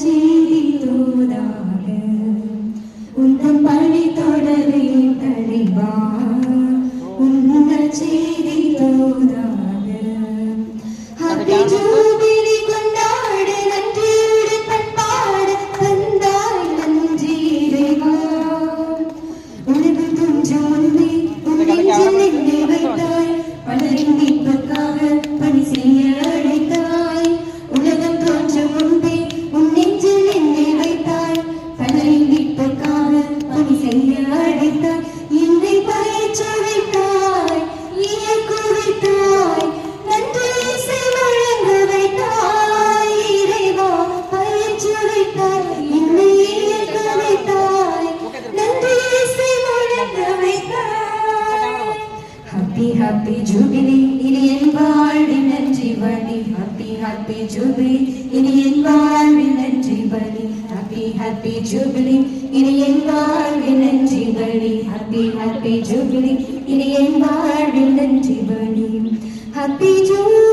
செய்தி தூதாக உந்தன் பழி தொடரே தடைவா உங்கள் செய்தி தூதாக ஹாப்பி ஜூபிலி கொண்டாடு நன்றியோடு பண்பாடு தந்தாய் நன்றி இறைவா உனக்கு கொஞ்சம் முன்பே உன் நெஞ்சில் என்னை வைத்தாய் பலரின் மீட்புக்காக பணி செய்ய அழைத்தாய் உலகம் தோன்றும் முன்பே உன் நெஞ்சில் என்னை வைத்தாய் பலரின் மீட்புக்காக பணி செய்ய அழைத்தாய் என்னை பயிற்ற வைத்தாய் இயக்கு வைத்தாய் நன்றி இசை வழங்க வைத்தாய் இறைவா பயிற்ற வைத்தாய் என்னை இயக்க வைத்தாய் நன்றி இசை வழங்க வைத்தாய் Happy happy jubilee இனி என் வாழ்வின் நன்றி பலி Happy happy jubilee இனி என் வாழ்வின் நன்றி பலி Happy happy jubilee இனி என் வாழ்வின் நன்றி பலி Happy happy jubilee இனி என் வாழ்வின் நன்றி பலி Happy jubilee